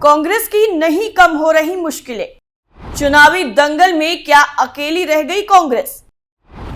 कांग्रेस की नहीं कम हो रही मुश्किलें। चुनावी दंगल में क्या अकेली रह गई कांग्रेस?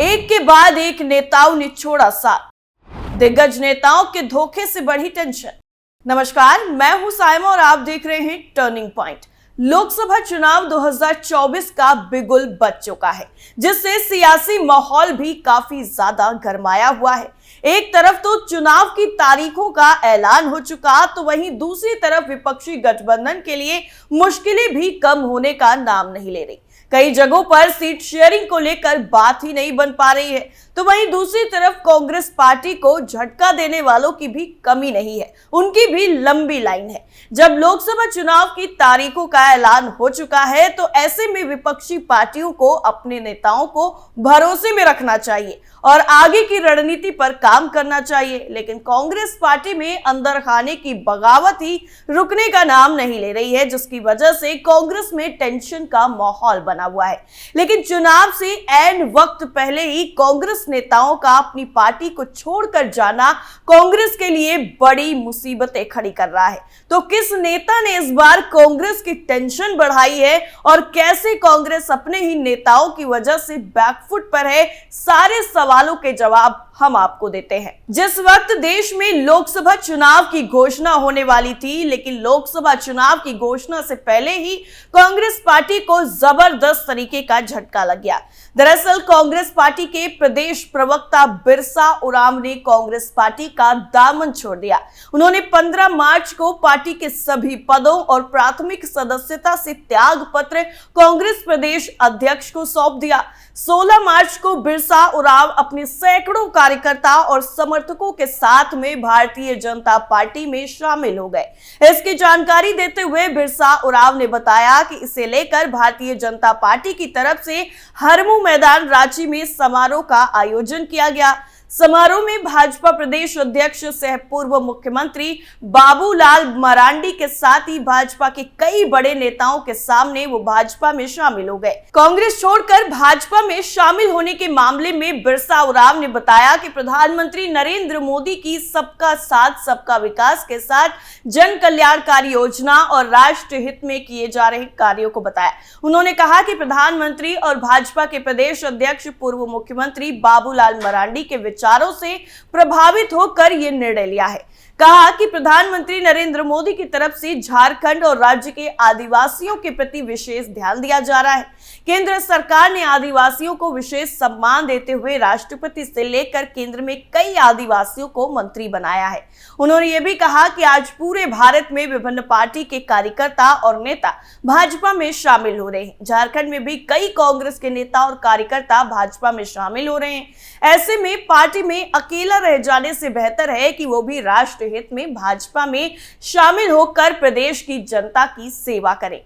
एक के बाद एक नेताओं ने छोड़ा साथ। दिग्गज नेताओं के धोखे से बढ़ी टेंशन। नमस्कार, मैं हूं साइमा और आप देख रहे हैं टर्निंग पॉइंट। लोकसभा चुनाव 2024 का बिगुल बज चुका है, जिससे सियासी माहौल भी काफी ज्यादा गरमाया हुआ है। एक तरफ तो चुनाव की तारीखों का ऐलान हो चुका, तो वहीं दूसरी तरफ विपक्षी गठबंधन के लिए मुश्किलें भी कम होने का नाम नहीं ले रही। कई जगहों पर सीट शेयरिंग को लेकर बात ही नहीं बन पा रही है, तो वहीं दूसरी तरफ कांग्रेस पार्टी को झटका देने वालों की भी कमी नहीं है, उनकी भी लंबी लाइन है। जब लोकसभा चुनाव की तारीखों का ऐलान हो चुका है, तो ऐसे में विपक्षी पार्टियों को अपने नेताओं को भरोसे में रखना चाहिए और आगे की रणनीति पर काम करना चाहिए। लेकिन कांग्रेस पार्टी में अंदर खाने की बगावत ही रुकने का नाम नहीं ले रही है, जिसकी वजह से कांग्रेस में टेंशन का माहौल बना हुआ है। लेकिन चुनाव से ऐन वक्त पहले ही कांग्रेस नेताओं का अपनी पार्टी को छोड़कर जाना कांग्रेस के लिए बड़ी मुसीबतें खड़ी कर रहा है। तो किस नेता ने इस बार कांग्रेस की टेंशन बढ़ाई है और कैसे कांग्रेस अपने ही नेताओं की वजह से बैकफुट पर है, सारे सवालों के जवाब हम आपको देते हैं। जिस वक्त देश में लोकसभा चुनाव की घोषणा होने वाली थी, लेकिन लोकसभा चुनाव की घोषणा से पहले ही कांग्रेस पार्टी को जबरदस्त तरीके का झटका लग गया। दरअसल कांग्रेस पार्टी के प्रदेश प्रवक्ता बिरसा उरांव ने कांग्रेस पार्टी का दामन छोड़ दिया। उन्होंने 15 मार्च को पार्टी के सभी पदों और प्राथमिक सदस्यता से त्याग पत्र कांग्रेस प्रदेश अध्यक्ष को सौंप दिया। 16 मार्च को बिरसा उरांव अपने सैकड़ों कार्यकर्ता और समर्थकों के साथ में भारतीय जनता पार्टी में शामिल हो गए। इसकी जानकारी देते हुए बिरसा उरांव ने बताया कि इसे लेकर भारतीय जनता पार्टी की तरफ से हरमू मैदान रांची में समारोह का आयोजन किया गया। समारोह में भाजपा प्रदेश अध्यक्ष सह पूर्व मुख्यमंत्री बाबूलाल मरांडी के साथ ही भाजपा के कई बड़े नेताओं के सामने वो भाजपा में शामिल हो गए। कांग्रेस छोड़कर भाजपा में शामिल होने के मामले में बिरसा उरांव ने बताया कि प्रधानमंत्री नरेंद्र मोदी की सबका साथ सबका विकास के साथ जन कल्याणकारी योजना और राष्ट्र हित में किए जा रहे कार्यों को बताया। उन्होंने कहा कि प्रधानमंत्री और भाजपा के प्रदेश अध्यक्ष पूर्व मुख्यमंत्री बाबूलाल मरांडी के विचारों से प्रभावित होकर यह निर्णय लिया है। कहा कि प्रधानमंत्री नरेंद्र मोदी की तरफ से झारखंड और राज्य के आदिवासियों के प्रति विशेष ध्यान दिया जा रहा है। केंद्र सरकार ने आदिवासियों को विशेष सम्मान देते हुए राष्ट्रपति से लेकर केंद्र में कई आदिवासियों को मंत्री बनाया है। उन्होंने ये भी कहा कि आज पूरे भारत में विभिन्न पार्टी के कार्यकर्ता और नेता भाजपा में शामिल हो रहे हैं। झारखंड में भी कई कांग्रेस के नेता और कार्यकर्ता भाजपा में शामिल हो रहे हैं। ऐसे में पार्टी में अकेला रह जाने से बेहतर है कि वो भी राष्ट्र हित में भाजपा में शामिल होकर प्रदेश की जनता की सेवा करें।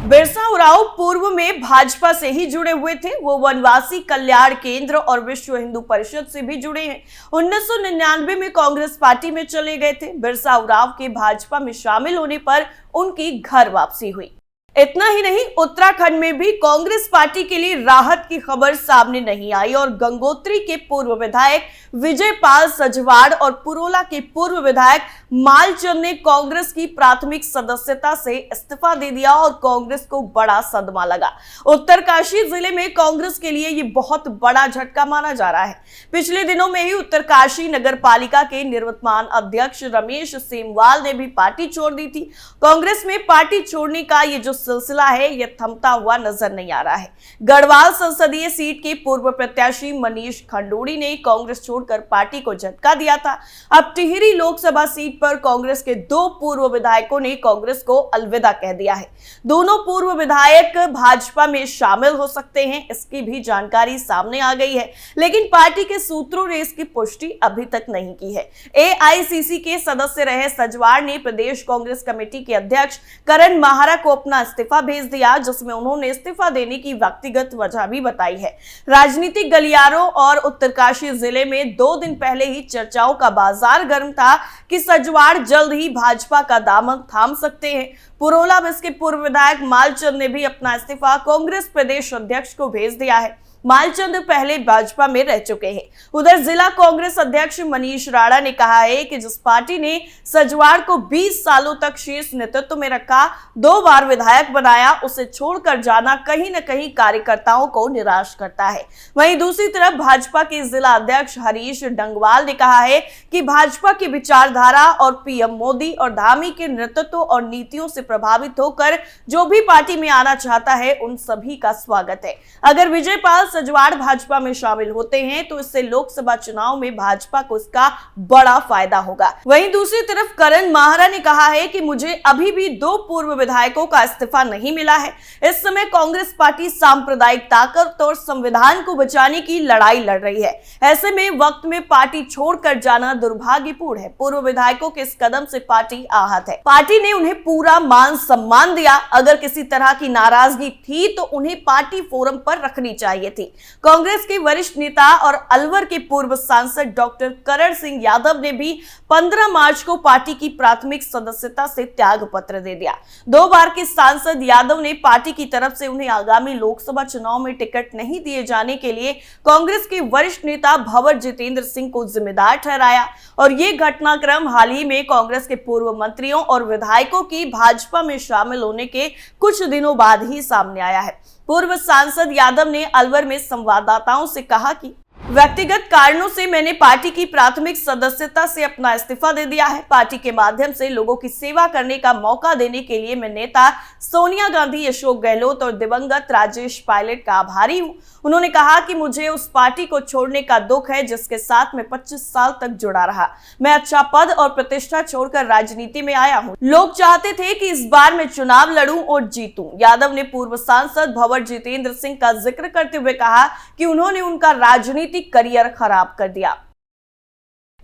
बिरसा उरांव पूर्व में भाजपा से ही जुड़े हुए थे। वो वनवासी कल्याण केंद्र और विश्व हिंदू परिषद से भी जुड़े हैं। 1999 में कांग्रेस पार्टी में चले गए थे। बिरसा उरांव के भाजपा में शामिल होने पर उनकी घर वापसी हुई। इतना ही नहीं, उत्तराखंड में भी कांग्रेस पार्टी के लिए राहत की खबर सामने नहीं आई और गंगोत्री के पूर्व विधायक विजय पाल सजवाड़ और पुरोला के पूर्व विधायक मालचंद ने कांग्रेस की प्राथमिक सदस्यता से इस्तीफा दे दिया और कांग्रेस को बड़ा सदमा लगा। उत्तरकाशी जिले में कांग्रेस के लिए ये बहुत बड़ा झटका माना जा रहा है। पिछले दिनों में ही उत्तरकाशी नगर पालिका के निवर्तमान अध्यक्ष रमेश सेमवाल ने भी पार्टी छोड़ दी थी। कांग्रेस में पार्टी छोड़ने का ये जो सिलसिला है, यह थमता हुआ नजर नहीं आ रहा है। गढ़वाल संसदीय सीट के पूर्व प्रत्याशी मनीष खंडूड़ी ने कांग्रेस छोड़कर पार्टी को झटका दिया था। अब टिहरी लोकसभा सीट पर कांग्रेस के 2 पूर्व विधायकों ने कांग्रेस को अलविदा कह दिया है। दोनों पूर्व विधायक भाजपा में शामिल हो सकते हैं, इसकी भी जानकारी सामने आ गई है, लेकिन पार्टी के सूत्रों ने इसकी पुष्टि अभी तक नहीं की है। एआईसीसी के सदस्य रहे सजवाड़ ने प्रदेश कांग्रेस कमेटी के अध्यक्ष करण माहरा को अपना इस्तीफा भेज दिया, जिसमें उन्होंने इस्तीफा देने की व्यक्तिगत वजह भी बताई है। राजनीतिक गलियारों और उत्तरकाशी जिले में 2 दिन पहले ही चर्चाओं का बाजार गर्म था कि सजवाड़ जल्द ही भाजपा का दामन थाम सकते हैं। पुरोला में इसके पूर्व विधायक मालचंद ने भी अपना इस्तीफा कांग्रेस प्रदेश अध्यक्ष को भेज दिया है। मालचंद पहले भाजपा में रह चुके हैं। उधर जिला कांग्रेस अध्यक्ष मनीष राणा ने कहा है कि जिस पार्टी ने सजवाड़ को 20 सालों तक शीर्ष नेतृत्व में रखा, 2 बार विधायक बनाया, उसे छोड़कर जाना कहीं न कहीं कार्यकर्ताओं को निराश करता है। वहीं दूसरी तरफ भाजपा के जिला अध्यक्ष हरीश डंगवाल ने कहा है कि भाजपा की विचारधारा और पीएम मोदी और धामी के नेतृत्व और नीतियों से प्रभावित होकर जो भी पार्टी में आना चाहता है उन सभी का स्वागत है। अगर विजय पाल सजवाड़ भाजपा में शामिल होते हैं तो इससे लोकसभा चुनाव में भाजपा को इसका बड़ा फायदा होगा। वहीं दूसरी तरफ करण माहरा ने कहा है कि मुझे अभी भी 2 पूर्व विधायकों का इस्तीफा नहीं मिला है। इस समय कांग्रेस पार्टी सांप्रदायिक ताकत और संविधान को बचाने की लड़ाई लड़ रही है। ऐसे में वक्त में पार्टी छोड़कर जाना दुर्भाग्यपूर्ण है। पूर्व विधायकों के इस कदम से पार्टी आहत है। पार्टी ने उन्हें पूरा मान सम्मान दिया। अगर किसी तरह की नाराजगी थी तो उन्हें पार्टी फोरम पर रखनी चाहिए थी। कांग्रेस के वरिष्ठ नेता और अलवर के पूर्व सांसद डॉक्टर करण सिंह यादव ने भी 15 मार्च को पार्टी की प्राथमिक सदस्यता से त्याग पत्र दे दिया। 2 बार के सांसद यादव ने पार्टी की तरफ से उन्हें आगामी लोकसभा चुनाव में टिकट नहीं दिए जाने के लिए कांग्रेस के वरिष्ठ नेता भंवर जितेंद्र सिंह को जिम्मेदार ठहराया और ये घटनाक्रम हाल ही में कांग्रेस के पूर्व मंत्रियों और विधायकों की भाजपा में शामिल होने के कुछ दिनों बाद ही सामने आया है। पूर्व सांसद यादव ने अलवर में संवाददाताओं से कहा कि व्यक्तिगत कारणों से मैंने पार्टी की प्राथमिक सदस्यता से अपना इस्तीफा दे दिया है। पार्टी के माध्यम से लोगों की सेवा करने का मौका देने के लिए मैं नेता सोनिया गांधी, अशोक गहलोत और दिवंगत राजेश पायलट का आभारी हूं। उन्होंने कहा कि मुझे उस पार्टी को छोड़ने का दुख है जिसके साथ मैं 25 साल तक जुड़ा रहा। मैं अच्छा पद और प्रतिष्ठा छोड़कर राजनीति में आया हूं। लोग चाहते थे कि इस बार मैं चुनाव लड़ूं और जीतूं। यादव ने पूर्व सांसद भंवर जितेंद्र सिंह का जिक्र करते हुए कहा कि उन्होंने उनका राजनीतिक करियर खराब कर दिया।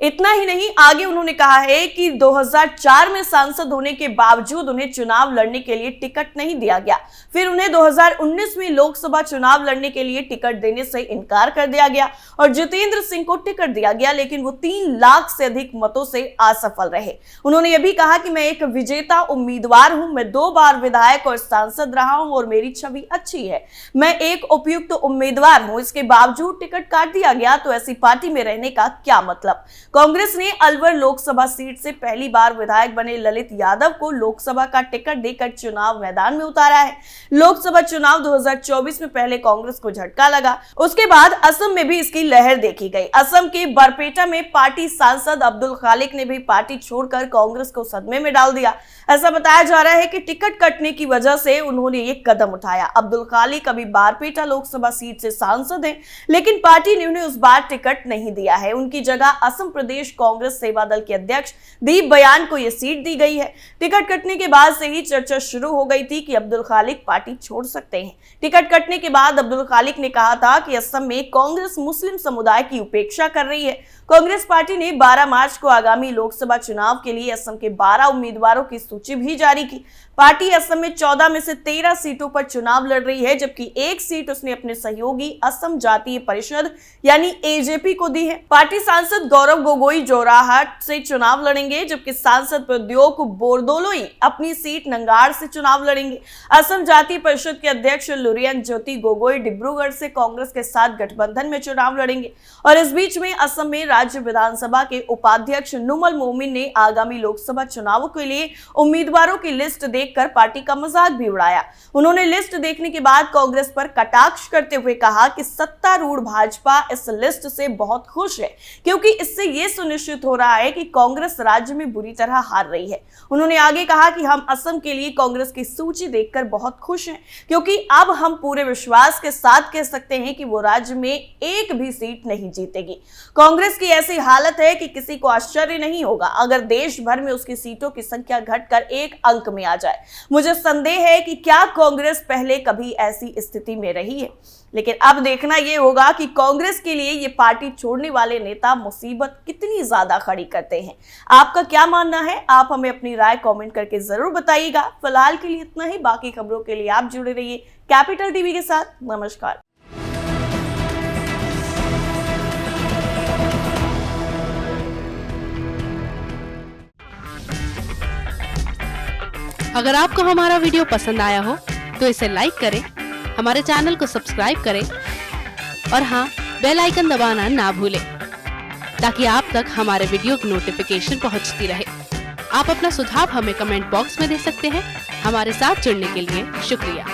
इतना ही नहीं, आगे उन्होंने कहा है कि 2004 में सांसद होने के बावजूद उन्हें चुनाव लड़ने के लिए टिकट नहीं दिया गया। फिर उन्हें 2019 में लोकसभा चुनाव लड़ने के लिए टिकट देने से इनकार कर दिया गया और जितेंद्र सिंह को टिकट दिया गया, लेकिन वो 3 लाख से अधिक मतों से असफल रहे। उन्होंने यह भी कहा कि मैं एक विजेता उम्मीदवार हूं, मैं 2 बार विधायक और सांसद रहा हूं और मेरी छवि अच्छी है। मैं एक उपयुक्त उम्मीदवार हूं, इसके बावजूद टिकट काट दिया गया तो ऐसी पार्टी में रहने का क्या मतलब। कांग्रेस ने अलवर लोकसभा सीट से पहली बार विधायक बने ललित यादव को लोकसभा का टिकट देकर चुनाव मैदान में उतारा है। लोकसभा चुनाव 2024 में पहले कांग्रेस को झटका लगा, उसके बाद असम में भी इसकी लहर देखी गई। असम के बरपेटा में पार्टी सांसद अब्दुल खालिक ने भी पार्टी छोड़कर कांग्रेस को सदमे में डाल दिया। ऐसा बताया जा रहा है कि टिकट कटने की वजह से उन्होंने ये कदम उठाया। अब्दुल खालिक अभी बारपेटा लोकसभा सीट से सांसद हैं, लेकिन पार्टी ने उन्हें उस बार टिकट नहीं दिया है। उनकी जगह असम प्रदेश कांग्रेस सेवा दल के अध्यक्ष दीप बयान को यह सीट दी गई है। टिकट कटने के बाद से ही चर्चा शुरू हो गई थी कि अब्दुल खालिक पार्टी छोड़ सकते हैं। टिकट कटने के बाद अब्दुल खालिक ने कहा था कि असम में कांग्रेस मुस्लिम समुदाय की उपेक्षा कर रही है। कांग्रेस पार्टी ने 12 मार्च को आगामी लोकसभा चुनाव के लिए असम के 12 उम्मीदवारों की सूची भी जारी की। पार्टी असम में 14 में से 13 सीटों पर चुनाव लड़ रही है, जबकि एक सीट उसने अपने सहयोगी असम जातीय परिषद यानी एजेपी को दी है। पार्टी सांसद गौरव गोगोई जोरहाट से चुनाव लड़ेंगे, जबकि सांसद प्रद्योत बोरदोलोई अपनी सीट नंगाड़ से चुनाव लड़ेंगे। असम जातीय परिषद के अध्यक्ष लुरियन ज्योति गोगोई डिब्रूगढ़ से कांग्रेस के साथ गठबंधन में चुनाव लड़ेंगे। और इस बीच में असम में राज्य विधानसभा के उपाध्यक्ष नुमल मोमिन ने आगामी लोकसभा चुनावों के लिए उम्मीदवारों की लिस्ट देखकर पार्टी का मजाक भी उड़ाया। उन्होंने लिस्ट देखने के बाद कांग्रेस पर कटाक्ष करते हुए कहा कि सत्तारूढ़ भाजपा इस लिस्ट से बहुत खुश है, क्योंकि इससे यह सुनिश्चित हो रहा है कि कांग्रेस राज्य में बुरी तरह हार रही है। उन्होंने आगे कहा कि हम असम के लिए कांग्रेस की सूची देखकर बहुत खुश हैं, क्योंकि अब हम पूरे विश्वास के साथ कह सकते हैं कि वो राज्य में एक भी सीट नहीं जीतेगी। कांग्रेस की ऐसी हालत है कि किसी को आश्चर्य नहीं होगा अगर देश भर में उसकी सीटों की संख्या घटकर 1 अंक में आ जाए। मुझे संदेह है कि क्या कांग्रेस पहले कभी ऐसी स्थिति में रही है, लेकिन अब देखना यह होगा कि कांग्रेस के लिए ये पार्टी छोड़ने वाले नेता मुसीबत कितनी ज्यादा खड़ी करते हैं। आपका क्या मानना है? आप हमें अपनी राय कमेंट करके जरूर बताइएगा। फिलहाल के लिए इतना ही। बाकी खबरों के लिए आप जुड़े रहिए कैपिटल टीवी के साथ। नमस्कार। अगर आपको हमारा वीडियो पसंद आया हो तो इसे लाइक करें, हमारे चैनल को सब्सक्राइब करें और हाँ, बेल आइकन दबाना ना भूलें ताकि आप तक हमारे वीडियो की नोटिफिकेशन पहुंचती रहे। आप अपना सुझाव हमें कमेंट बॉक्स में दे सकते हैं। हमारे साथ जुड़ने के लिए शुक्रिया।